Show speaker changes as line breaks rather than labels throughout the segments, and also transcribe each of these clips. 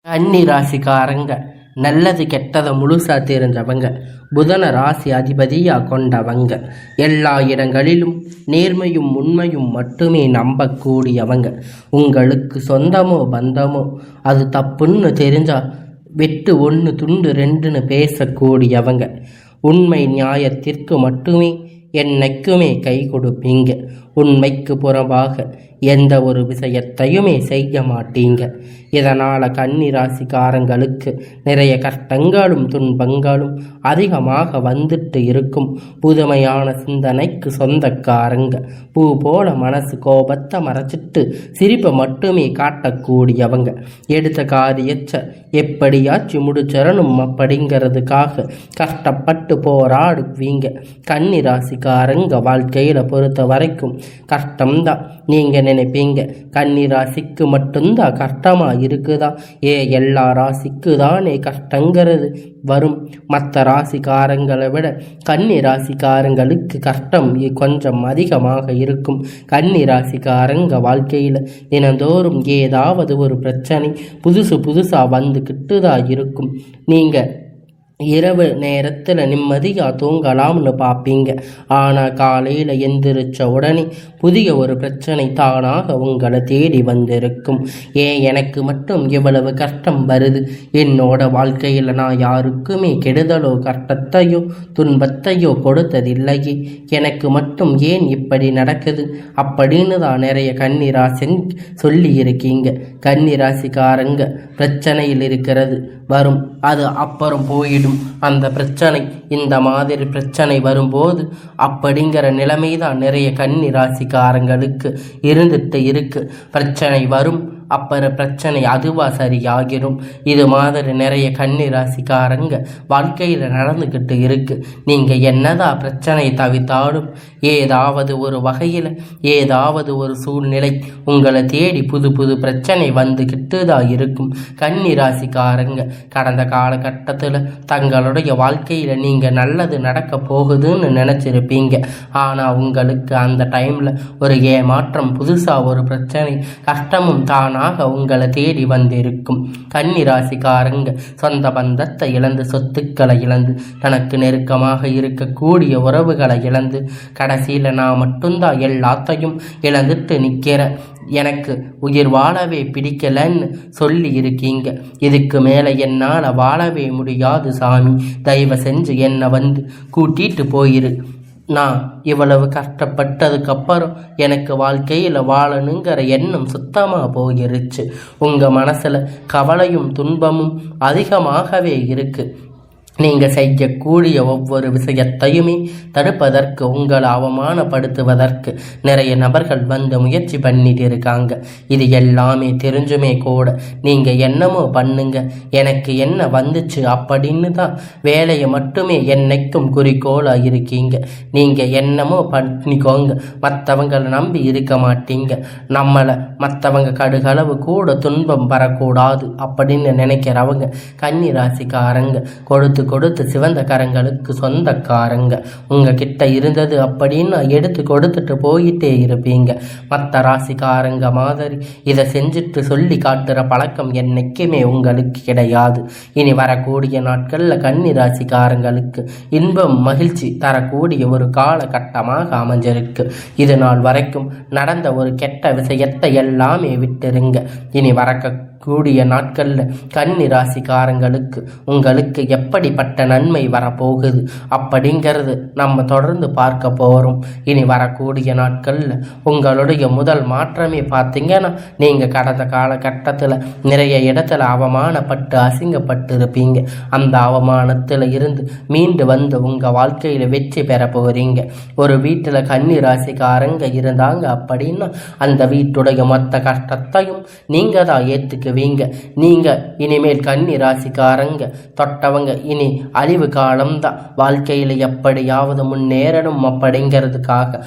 கன்னி ராசிக்காரங்க நல்லது கெட்டதை முழுசா தெரிஞ்சவங்க, புதன ராசி அதிபதியா கொண்டவங்க, எல்லா இடங்களிலும் நேர்மையும் உண்மையும் மட்டுமே நம்பக்கூடியவங்க. உங்களுக்கு சொந்தமோ பந்தமோ அது தப்புன்னு தெரிஞ்சா வெட்டு ஒன்று துண்டு ரெண்டுன்னு பேசக்கூடியவங்க. உண்மை நியாயத்திற்கு மட்டுமே என்னைக்குமே கை கொடுப்பீங்க. உண்மைக்கு புறம்பாக எந்த ஒரு விஷயத்தையுமே செய்ய மாட்டீங்க. இதனால் கன்னி ராசிக்காரங்களுக்கு நிறைய கஷ்டங்களும் துன்பங்களும் அதிகமாக வந்துட்டு இருக்கும். புதுமையான சிந்தனைக்கு சொந்தக்காரங்க. பூ போல மனசு கோபத்தை மறைச்சிட்டு சிரிப்பை மட்டுமே காட்டக்கூடியவங்க. எடுத்த காரியத்தை எப்படியாச்சும் முடிச்சிடணும் அப்படிங்கிறதுக்காக கஷ்டப்பட்டு போராடுவீங்க. கன்னி ராசிக்காரங்க வாழ்க்கையில் பொறுத்த வரைக்கும் கஷ்டம்தான் நீங்கள் நினைப்பீங்க. கன்னி ராசிக்கு மட்டும்தான் கஷ்டமாக இருக்குதா? எல்லா ராசிக்கு தானே கஷ்டங்கிறது வரும். மற்ற ராசிக்காரங்களை விட கன்னி ராசிக்காரங்களுக்கு கஷ்டம் கொஞ்சம் அதிகமாக இருக்கும். கன்னி ராசிக்காரங்க வாழ்க்கையில் தினந்தோறும் ஏதாவது ஒரு பிரச்சனை புதுசாக வந்துக்கிட்டு தான் இருக்கும். நீங்கள் இரவு நேரத்தில் நிம்மதியாக தூங்கலாம்னு பார்ப்பீங்க. ஆனால் காலையில் எந்திரிச்ச உடனே புதிய ஒரு பிரச்சனை தானாக உங்களை தேடி வந்திருக்கும். எனக்கு மட்டும் இவ்வளவு கஷ்டம் வருது? என்னோட வாழ்க்கையில் நான் யாருக்குமே கெடுதலோ கஷ்டத்தையோ துன்பத்தையோ கொடுத்ததில்லையே, எனக்கு மட்டும் ஏன் இப்படி நடக்குது அப்படின்னு தான் நிறைய கன்னிராசி சொல்லி இருக்கீங்க. கன்னிராசிக்காரங்க பிரச்சனையில் இருக்கிறது வரும், அது அப்புறம் போயிடும். அந்த பிரச்சனை இந்த மாதிரி பிரச்சனை வரும்போது அப்படிங்கிற நிலைமை தான் நிறைய கன்னி ராசிக்காரங்களுக்கு இருந்துட்டு இருக்கு. பிரச்சனை வரும், அப்புறம் பிரச்சனை அதுவாக சரியாகிரும். இது மாதிரி நிறைய கன்னி ராசிக்காரங்க வாழ்க்கையில் நடந்துக்கிட்டு இருக்கு. நீங்கள் என்னதான் பிரச்சனை தவிர்த்தாலும் ஏதாவது ஒரு வகையில் ஏதாவது ஒரு சூழ்நிலை உங்களை தேடி புது பிரச்சனை வந்துக்கிட்டு தான் இருக்கும். கன்னி ராசிக்காரங்க கடந்த காலகட்டத்தில் தங்களுடைய வாழ்க்கையில் நீங்கள் நல்லது நடக்க போகுதுன்னு நினச்சிருப்பீங்க. ஆனால் உங்களுக்கு அந்த டைமில் ஒரு ஏமாற்றம், புதுசாக ஒரு பிரச்சனை, கஷ்டமும் தானாக உங்களை தேடி வந்திருக்கும். கன்னி ராசிக்காரங்க சொந்த பந்தத்தை இழந்து, சொத்துக்களை இழந்து, தனக்கு நெருக்கமாக இருக்கக்கூடிய உறவுகளை இழந்து, கடைசியில் நான் மட்டும்தான் எல்லாத்தையும் இழந்துட்டு நிற்கிறேன், எனக்கு உயிர் வாழவே பிடிக்கலன்னு சொல்லி இருக்கீங்க. இதுக்கு மேலே என்னால் வாழவே முடியாது சாமி, தயவு செஞ்சு என்னை வந்து கூட்டிட்டு போயிரு. நான் இவ்வளவு கஷ்டப்பட்டதுக்கப்புறம் எனக்கு வாழ்க்கையில் வாழணுங்கிற எண்ணம் சுத்தமாக போயிருச்சு. உங்கள் மனசில் கவலையும் துன்பமும் அதிகமாகவே இருக்குது. நீங்கள் செய்யக்கூடிய ஒவ்வொரு விஷயத்தையுமே தடுப்பதற்கு, உங்களை அவமானப்படுத்துவதற்கு நிறைய நபர்கள் வந்து முயற்சி பண்ணிட்டு இருக்காங்க. இது எல்லாமே தெரிஞ்சுமே கூட நீங்கள் என்னமோ பண்ணுங்க, எனக்கு என்ன வந்துச்சு அப்படின்னு தான் வேலையை மட்டுமே என்னைக்கும் குறிக்கோளாக இருக்கீங்க. நீங்கள் என்னமோ பண்ணிக்கோங்க, மற்றவங்களை நம்பி இருக்க மாட்டீங்க. நம்மளை மற்றவங்க கடுகளவு கூட துன்பம் வரக்கூடாது அப்படின்னு நினைக்கிறவங்க கன்னி ராசிக்காரங்க கொடுத்து சிவந்த கரங்களுக்கு சொந்தக்காரங்க. உங்ககிட்ட இருந்தது அப்படின்னு எடுத்து கொடுத்துட்டு போயிட்டே இருப்பீங்க. மற்ற ராசிக்காரங்க மாதிரி இதை செஞ்சுட்டு சொல்லி காட்டுற பழக்கம் என்னைக்குமே உங்களுக்கு கிடையாது. இனி வரக்கூடிய நாட்களில் கன்னி ராசிக்காரங்களுக்கு இன்பம் மகிழ்ச்சி தரக்கூடிய ஒரு காலகட்டமாக அமைஞ்சிருக்கு. இது நாள் வரைக்கும் நடந்த ஒரு கெட்ட விஷயத்தை எல்லாமே விட்டுருங்க. இனி வரக்கூடிய நாட்களில் கன்னி ராசிக்காரங்களுக்கு உங்களுக்கு எப்படிப்பட்ட நன்மை வரப்போகுது அப்படிங்கிறது நம்ம தொடர்ந்து பார்க்க போகிறோம். இனி வரக்கூடிய நாட்களில் உங்களுடைய முதல் மாற்றமே பார்த்தீங்கன்னா, நீங்கள் கடந்த காலகட்டத்தில் நிறைய இடத்துல அவமானப்பட்டு அசிங்கப்பட்டு இருப்பீங்க. அந்த அவமானத்தில் இருந்து மீண்டு வந்து உங்கள் வாழ்க்கையில் வெற்றி பெற போகிறீங்க. ஒரு வீட்டில் கன்னி ராசிக்காரங்க இருந்தாங்க அப்படின்னா அந்த வீட்டுடைய மொத்த கஷ்டத்தையும் நீங்கள் தான் ஏற்றுக்குவீங்க. நீங்கள் இனிமேல் கன்னி ராசிக்காரங்க தொட்டவங்க இனி அழிவு காலம்தான். வாழ்க்கையில் எப்படியாவது முன்னேறணும் அப்படிங்கிறதுக்காக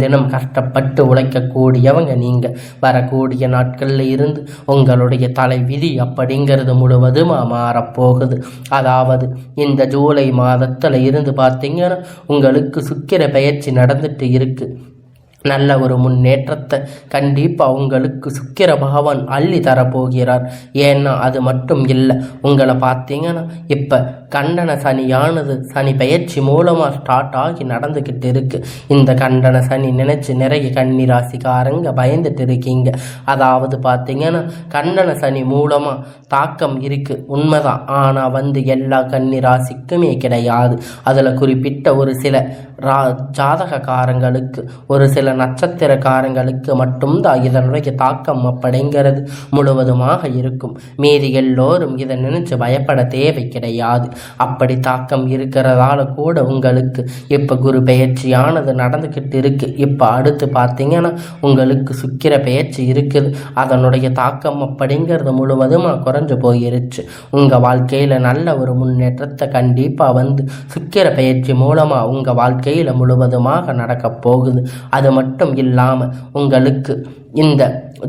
தினம் கஷ்டப்பட்டு உழைக்கக்கூடியவங்க நீங்கள். வரக்கூடிய நாட்களில் இருந்து உங்களுடைய தலை விதி அப்படிங்கிறது முழுவதுமாக மாறப்போகுது. அதாவது இந்த ஜூலை மாதத்தில் இருந்து பார்த்தீங்கன்னா உங்களுக்கு சுக்கிர பெயர்ச்சி நடந்துட்டு இருக்கு. நல்ல ஒரு முன்னேற்றத்தை கண்டிப்பாக உங்களுக்கு சுக்கிர பகவான் அள்ளி தரப்போகிறார். ஏன்னா அது மட்டும் இல்லை, உங்களை பார்த்தீங்கன்னா இப்போ கண்டன சனியானது சனி பயிற்சி மூலமாக ஸ்டார்ட் ஆகி நடந்துக்கிட்டு இருக்கு. இந்த கண்டன சனி நினைச்சு நிறைய கன்னி ராசிக்காரங்க பயந்துட்டு இருக்கீங்க. அதாவது பார்த்தீங்கன்னா கண்டன சனி மூலமாக தாக்கம் இருக்குது உண்மைதான். ஆனால் எல்லா கன்னி ராசிக்குமே கிடையாது. அதில் குறிப்பிட்ட ஒரு சில ஜாதகக்காரங்களுக்கு ஒரு சில நட்சத்திரக்காரங்களுக்கு மட்டும்தான் இதனுடைய தாக்கம் அப்படிங்கிறது முழுவதுமாக இருக்கும். மீதி எல்லோரும் இதை நினைச்சு பயப்பட தேவை கிடையாது. அப்படி தாக்கம் இருக்கிறதால கூட உங்களுக்கு இப்போ குரு பெயர்ச்சியானது நடந்துக்கிட்டு இருக்கு. இப்போ அடுத்து பார்த்தீங்கன்னா உங்களுக்கு சுக்கிர பெயர்ச்சி இருக்குது. அதனுடைய தாக்கம் அப்படிங்கிறது முழுவதுமாக குறைஞ்சு போயிருச்சு. உங்கள் வாழ்க்கையில் நல்ல ஒரு முன்னேற்றத்தை கண்டிப்பாக சுக்கிர பெயர்ச்சி மூலமாக உங்கள் வாழ்க்கையில் முழுவதுமாக நடக்க போகுது. அது மட்டும் இல்லாமல் உங்களுக்கு இந்த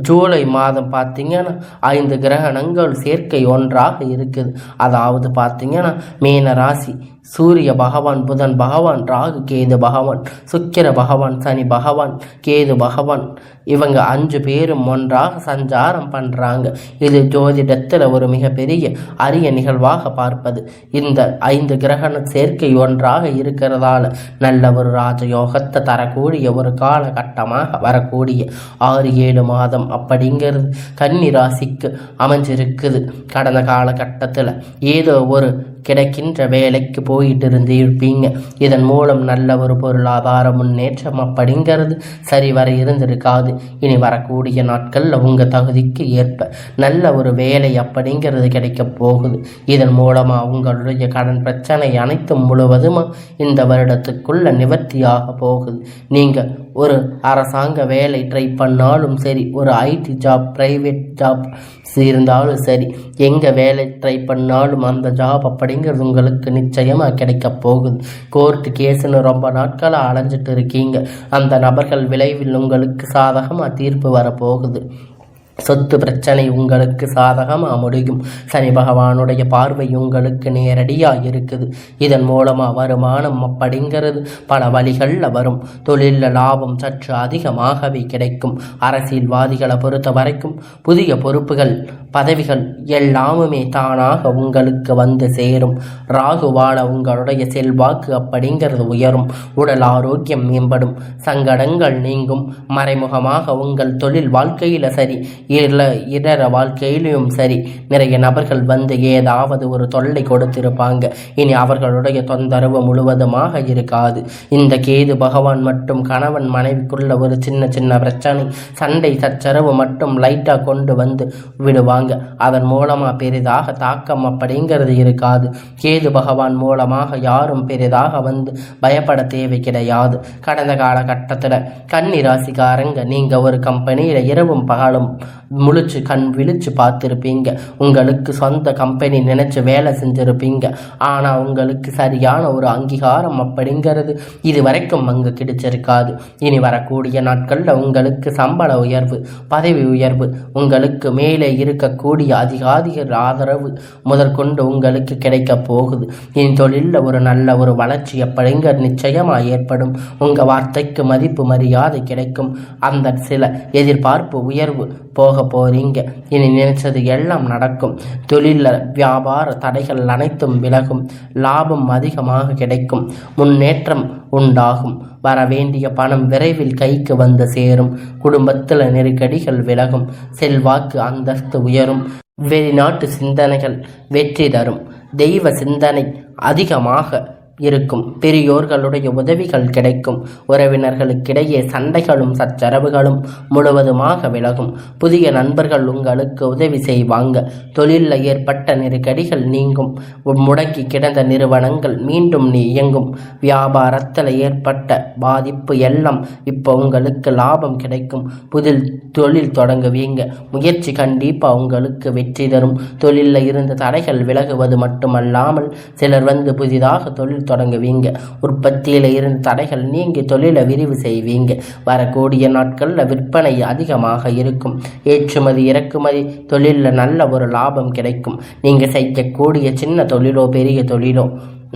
ஜூலை மாதம் பார்த்தீங்கன்னா 5 கிரகணங்கள் சேர்க்கை ஒன்றாக இருக்குது. அதாவது பார்த்தீங்கன்னா மீன ராசி சூரிய பகவான், புதன் பகவான், ராகு கேது பகவான், சுக்கிர பகவான், சனி பகவான், கேது பகவான், இவங்க 5 பேரும் ஒன்றாக சஞ்சாரம் பண்ணுறாங்க. இது ஜோதிடத்தில் ஒரு மிகப்பெரிய அரிய நிகழ்வாக பார்ப்பது. இந்த 5 கிரகண சேர்க்கை ஒன்றாக இருக்கிறதால நல்ல ஒரு ராஜயோகத்தை தரக்கூடிய ஒரு காலகட்டமாக வரக்கூடிய 6-7 மாதம் அப்படிங்கிறது கன்னி ராசிக்கு அமைஞ்சிருக்குது. கடந்த காலகட்டத்தில் ஏதோ ஒரு கிடைக்கின்ற வேலைக்கு போயிட்டு இருப்பீங்க. இதன் மூலம் நல்ல ஒரு பொருளாதார முன்னேற்றம் அப்படிங்கிறது சரிவர இருந்திருக்காது. இனி வரக்கூடிய நாட்களில் உங்கள் தகுதிக்கு ஏற்ப நல்ல ஒரு வேலை அப்படிங்கிறது கிடைக்க போகுது. இதன் மூலமாக உங்களுடைய கடன் பிரச்சனை அனைத்தும் முழுவதுமாக இந்த வருடத்துக்குள்ள நிவர்த்தியாக போகுது. நீங்கள் ஒரு அரசாங்க வேலை ட்ரை பண்ணாலும் சரி, ஒரு ஐடி ஜாப், ப்ரைவேட் ஜாப் இருந்தாலும் சரி, எங்கே வேலை ட்ரை பண்ணாலும் அந்த ஜாப் அப்படிங்கிறது உங்களுக்கு நிச்சயமாக கிடைக்க போகுது. கோர்ட்டு கேஸுன்னு ரொம்ப நாட்களாக அலைஞ்சிட்டு இருக்கீங்க. அந்த நபர்கள் விளைவில் உங்களுக்கு சாதகமாக தீர்ப்பு வரப்போகுது. சொத்து பிரச்சனை உங்களுக்கு சாதகமாக முடியும். சனி பகவானுடைய பார்வை உங்களுக்கு நேரடியாக இருக்குது. இதன் மூலமாக வருமானம் அப்படிங்கிறது பல வழிகளில் வரும். தொழிலில் லாபம் சற்று அதிகமாகவே கிடைக்கும். அரசியல்வாதிகளை பொறுத்த வரைக்கும் புதிய பொறுப்புகள், பதவிகள் எல்லாமுமே தானாக உங்களுக்கு சேரும். ராகுவால உங்களுடைய செல்வாக்கு அப்படிங்கிறது உயரும். உடல் ஆரோக்கியம் மேம்படும். சங்கடங்கள் நீங்கும். மறைமுகமாக உங்கள் தொழில் வாழ்க்கையில் சரி, இதர வாழ்க்கையிலும் சரி, நிறைய நபர்கள் ஏதாவது ஒரு தொல்லை கொடுத்திருப்பாங்க. இனி அவர்களுடைய தொந்தரவு முழுவதுமாக இருக்காது. இந்த கேது பகவான் மற்றும் கணவன் மனைவிக்குள்ள ஒரு சின்ன சின்ன பிரச்சனை, சண்டை சச்சரவு மட்டும் லைட்டாக கொண்டு விடுவாங்க. அதன் மூலமாக பெரிதாக தாக்கம் அப்படிங்கிறது இருக்காது. கேது பகவான் மூலமாக யாரும் பெரிதாக பயப்பட தேவை கிடையாது. கடந்த காலகட்டத்தில் கன்னி ராசிக்காரங்க நீங்கள் ஒரு கம்பெனியில் இரவும் பகலும் முழிச்சு கண் விழிச்சு பார்த்துருப்பீங்க. உங்களுக்கு சொந்த கம்பெனி நினைச்சு வேலை செஞ்சிருப்பீங்க. ஆனால் உங்களுக்கு சரியான ஒரு அங்கீகாரம் அப்படிங்கிறது இது வரைக்கும் அங்கே கிடைச்சிருக்காது. இனி வரக்கூடிய நாட்களில் உங்களுக்கு சம்பள உயர்வு, பதவி உயர்வு, உங்களுக்கு மேலே இருக்கக்கூடிய அதிகாரிகள் ஆதரவு முதற்கொண்டு உங்களுக்கு கிடைக்க போகுது. இனி தொழிலில் ஒரு நல்ல ஒரு வளர்ச்சி அப்படிங்கிறது நிச்சயமாக ஏற்படும். உங்கள் வார்த்தைக்கு மதிப்பு மரியாதை கிடைக்கும். அந்த சில எதிர்பார்ப்பு உயர்வு போக போறீங்க. இனி நினைச்சது எல்லாம் நடக்கும். தொழில வியாபார தடைகள் அனைத்தும் விலகும். லாபம் அதிகமாக கிடைக்கும். முன்னேற்றம் உண்டாகும். வர வேண்டிய பணம் விரைவில் கைக்கு சேரும். குடும்பத்தில் நெருக்கடிகள் விலகும். செல்வாக்கு அந்தஸ்து உயரும். வெளிநாட்டு சிந்தனைகள் வெற்றி தரும். தெய்வ சிந்தனை அதிகமாக இருக்கும். பெரியோர்களுடைய உதவிகள் கிடைக்கும். உறவினர்களுக்கிடையே சண்டைகளும் சச்சரவுகளும் முழுவதுமாக விலகும். புதிய நண்பர்கள் உங்களுக்கு உதவி செய்வாங்க. தொழிலில் ஏற்பட்ட நெருக்கடிகள் நீங்கும். முடங்கி கிடந்த நிறுவனங்கள் மீண்டும் இயங்கும். வியாபாரத்தில் ஏற்பட்ட பாதிப்பு எல்லாம் இப்போ உங்களுக்கு லாபம் கிடைக்கும். புதில் தொழில் தொடங்குவீங்க. முயற்சி கண்டிப்பாக உங்களுக்கு வெற்றி தரும். தொழிலில் இருந்த தடைகள் விலகுவது மட்டுமல்லாமல் சிலர் புதிதாக தொழில் தொடங்குவீங்க. உற்பத்தியில் இருந்து தடைகள் நீங்கி தொழிலை விரிவு செய்வீங்க. வரக்கூடிய நாட்களில் விற்பனை அதிகமாக இருக்கும். ஏற்றுமதி இறக்குமதி தொழிலில் நல்ல ஒரு லாபம் கிடைக்கும். நீங்கள் செய்யக்கூடிய சின்ன தொழிலோ பெரிய தொழிலோ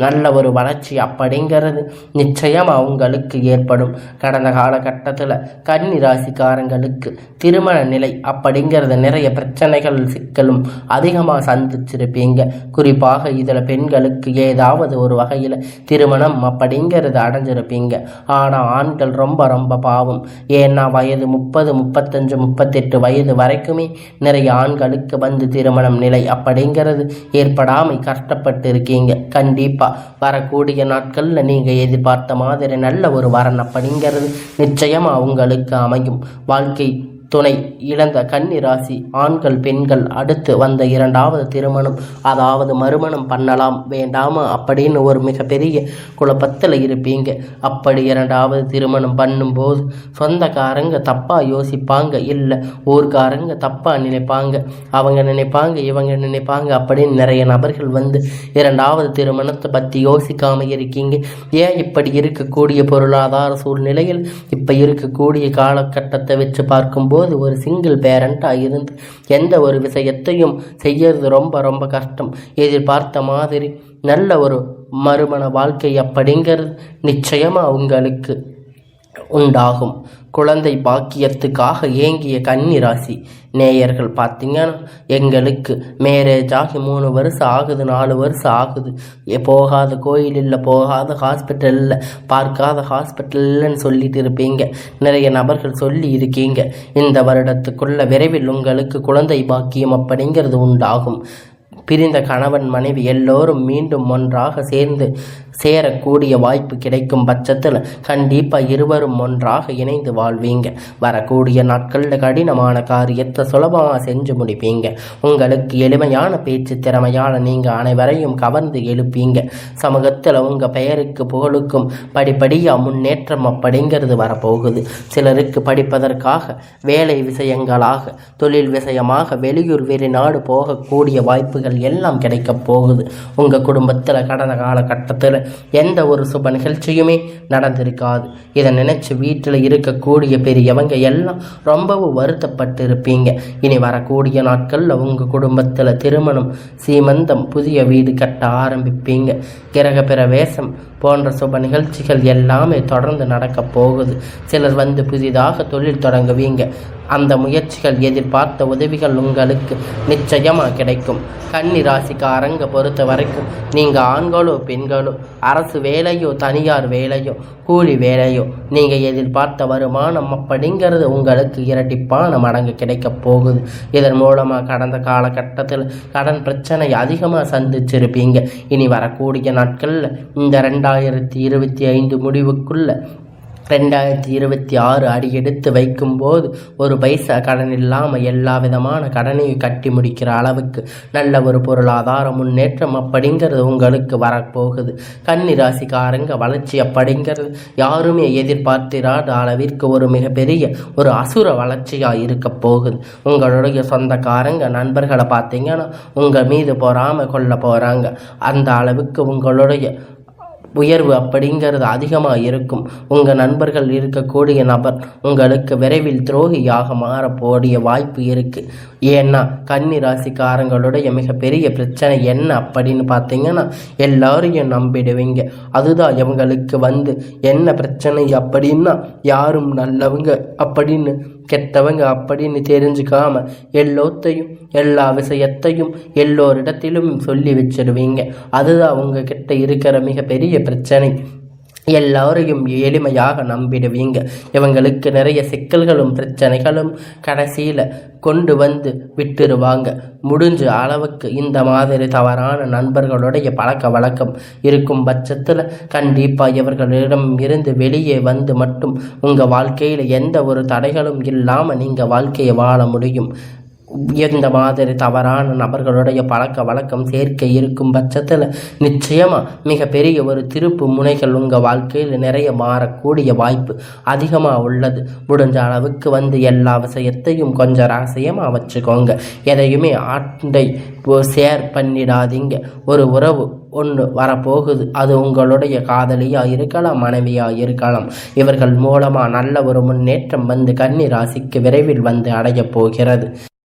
நல்ல ஒரு வளர்ச்சி அப்படிங்கிறது நிச்சயம் அவங்களுக்கு ஏற்படும். கடந்த காலகட்டத்தில் கன்னி ராசிக்காரங்களுக்கு திருமண நிலை அப்படிங்கிறது நிறைய பிரச்சனைகள் சிக்கலும் அதிகமாக சந்திச்சிருப்பீங்க. குறிப்பாக இதில் பெண்களுக்கு ஏதாவது ஒரு வகையில் திருமணம் அப்படிங்கிறது அடைஞ்சிருப்பீங்க. ஆனால் ஆண்கள் ரொம்ப ரொம்ப பாவம். ஏன்னா வயது 30, 35, 38 வயது வரைக்குமே நிறைய ஆண்களுக்கு வந்து திருமணம் நிலை அப்படிங்கிறது ஏற்படாமல் கஷ்டப்பட்டு இருக்கீங்க. கண்டிப்பாக வரக்கூடிய நாட்களில் நீங்கள் எதிர்பார்த்த மாதிரி நல்ல ஒரு வரன் அப்படிங்கிறது நிச்சயமாக உங்களுக்கு அமையும். வாழ்க்கை துணை இழந்த கன்னி ராசி ஆண்கள் பெண்கள் அடுத்து வந்த 2வது திருமணம் அதாவது மறுமணம் பண்ணலாம் வேண்டாமா அப்படின்னு ஒரு மிகப்பெரிய குழப்பத்தில் இருப்பீங்க. அப்படி 2வது திருமணம் பண்ணும்போது சொந்தக்காரங்க தப்பாக யோசிப்பாங்க, இல்லை ஊர்காரங்க தப்பாக நினைப்பாங்க, அவங்க நினைப்பாங்க இவங்க நினைப்பாங்க அப்படின்னு நிறைய நபர்கள் வந்து 2வது திருமணத்தை பற்றி யோசிக்காமல் இருக்கீங்க. ஏன் இப்படி இருக்கக்கூடிய பொருளாதார சூழ்நிலையில் இப்போ இருக்கக்கூடிய காலகட்டத்தை வச்சு பார்க்கும்போது ஒரு சிங்கிள் பேரண்டாக இருந்து எந்த ஒரு விஷயத்தையும் செய்யறது ரொம்ப ரொம்ப கஷ்டம். எதிர்பார்த்த மாதிரி நல்ல ஒரு மறுமண வாழ்க்கை அப்படிங்கிறது நிச்சயமாக உங்களுக்கு உண்டாகும். குழந்தை பாக்கியத்துக்காக ஏங்கிய கன்னி ராசி நேயர்கள் பார்த்தீங்கன்னா, எங்களுக்கு மேரேஜ் ஆகி 3 வருஷம் ஆகுது, 4 வருஷம் ஆகுது, போகாத கோயில் இல்லை, போகாத ஹாஸ்பிட்டல் இல்லை, பார்க்காத ஹாஸ்பிட்டல் இல்லைன்னு சொல்லிட்டு இருப்பீங்க. நிறைய நபர்கள் சொல்லி இருக்கீங்க. இந்த வருடத்துக்குள்ள விரைவில் உங்களுக்கு குழந்தை பாக்கியம் அப்படிங்கிறது உண்டாகும். பிரிந்த கணவன் மனைவி எல்லோரும் மீண்டும் ஒன்றாக சேரக்கூடிய வாய்ப்பு கிடைக்கும் பட்சத்தில் கண்டிப்பாக இருவரும் ஒன்றாக இணைந்து வாழ்வீங்க. வரக்கூடிய நாட்களில் கடினமான காரியத்தை சுலபமாக செஞ்சு முடிப்பீங்க. உங்களுக்கு எளிமையான பேச்சு திறமையான நீங்கள் அனைவரையும் கவர்ந்து எழுப்பீங்க. சமூகத்தில் உங்கள் பெயருக்கு புகழுக்கும் படிப்படியாக முன்னேற்றம் அப்படிங்கிறது வரப்போகுது. சிலருக்கு படிப்பதற்காக வேலை விஷயங்களாக தொழில் விஷயமாக வெளியூர் வெளிநாடு போகக்கூடிய வாய்ப்புகள் எல்லாம் கிடைக்கப் போகுது. உங்கள் குடும்பத்தில் கடந்த காலகட்டத்தில் எந்த ஒரு சுப நிகழ்ச்சியுமே நடந்திருக்காது. இதை நினைச்சு வீட்டில் இருக்கக்கூடிய பெரியவங்க எல்லாம் ரொம்பவும் வருத்தப்பட்டு இருப்பீங்க. இனி வரக்கூடிய நாட்களில் உங்கள் குடும்பத்தில் திருமணம், சீமந்தம், புதிய வீடு கட்ட ஆரம்பிப்பீங்க. கிரக பிரவேசம் போன்ற சுப நிகழ்ச்சிகள் எல்லாமே தொடர்ந்து நடக்க போகுது. சிலர் வந்து புதிதாக தொழில் தொடங்குவீங்க. அந்த முயற்சிகள் எதிர்பார்த்த உதவிகள் உங்களுக்கு நிச்சயமாக கிடைக்கும். கன்னி ராசிக்காரங்க பொறுத்த வரைக்கும் நீங்கள் ஆண்களோ பெண்களோ அரசு வேலையோ தனியார் வேலையோ கூலி வேலையோ நீங்கள் எதிர்பார்த்த வருமானம் அப்படிங்கிறது உங்களுக்கு இரட்டிப்பான மடங்கு கிடைக்க போகுது. இதன் மூலமாக கடந்த காலகட்டத்தில் கடன் பிரச்சனை அதிகமாக சந்திச்சிருப்பீங்க. இனி வரக்கூடிய நாட்களில் இந்த 2025 முடிவுக்குள்ள 2026 அடியெடுத்து வைக்கும்போது ஒரு பைசா கடன் இல்லாமல் எல்லா விதமான கடனையும் கட்டி முடிக்கிற அளவுக்கு நல்ல ஒரு பொருளாதார முன்னேற்றம் அப்படிங்கிறது உங்களுக்கு வரப்போகுது. கன்னி ராசிக்காரங்க வளர்ச்சி அப்படிங்கிறது யாருமே எதிர்பார்த்திராத அளவிற்கு ஒரு மிகப்பெரிய ஒரு அசுர வளர்ச்சியாக இருக்க போகுது. உங்களுடைய சொந்தக்காரங்க நண்பர்களை பார்த்தீங்கன்னா உங்கள் மீது பொறாமல் கொள்ள போகிறாங்க. அந்த அளவுக்கு உங்களுடைய உயர்வு அப்படிங்கிறது அதிகமாக இருக்கும். உங்கள் நண்பர்கள் இருக்கக்கூடிய நபர் உங்களுக்கு விரைவில் துரோகியாக மாறக்கூடிய வாய்ப்பு இருக்குது. ஏன்னா கன்னி ராசிக்காரங்களுடைய மிகப்பெரிய பிரச்சனை என்ன அப்படின்னு பார்த்தீங்கன்னா, எல்லாரையும் நம்பிடுவீங்க. அதுதான் இவங்களுக்கு வந்து என்ன பிரச்சனை அப்படின்னா, யாரும் நல்லவங்க அப்படின்னு கெட்டவங்க அப்படின்னு தெரிஞ்சுக்காம எல்லா விஷயத்தையும் எல்லோரிடத்திலும் சொல்லி வச்சிருவீங்க. அதுதான் உங்ககிட்ட இருக்கிற மிகப்பெரிய பிரச்சனை. எல்லாரையும் எளிமையாக நம்பிடுவீங்க. இவங்களுக்கு நிறைய சிக்கல்களும் பிரச்சனைகளும் கடைசியில் கொண்டு வந்து விட்டுருவாங்க. முடிஞ்ச அளவுக்கு இந்த மாதிரி தவறான நண்பர்களுடைய பழக்க வழக்கம் இருக்கும் பட்சத்தில் கண்டிப்பாக இவர்களிடம் இருந்து வெளியே வந்து மட்டும் உங்கள் வாழ்க்கையில் எந்த ஒரு தடைகளும் இல்லாமல் நீங்கள் வாழ்க்கையை வாழ முடியும். எந்த மாதிரி தவறான நபர்களுடைய பழக்க வழக்கம் சேர்க்கை இருக்கும் பட்சத்தில் நிச்சயமாக மிகப்பெரிய ஒரு திருப்பு முனைகள் உங்கள் வாழ்க்கையில் நிறைய மாறக்கூடிய வாய்ப்பு அதிகமாக உள்ளது. முடிஞ்ச அளவுக்கு வந்து எல்லா விஷயத்தையும் கொஞ்சம் ரகசியமாக வச்சுக்கோங்க. எதையுமே ஆண்டை ஷேர் பண்ணிடாதீங்க. ஒரு உறவு ஒன்று வரப்போகுது. அது உங்களுடைய காதலியாக இருக்கலாம், மனைவியாக இருக்கலாம். இவர்கள் மூலமாக நல்ல ஒரு முன்னேற்றம் வந்து கன்னி ராசிக்கு விரைவில் வந்து அடையப் போகிறது.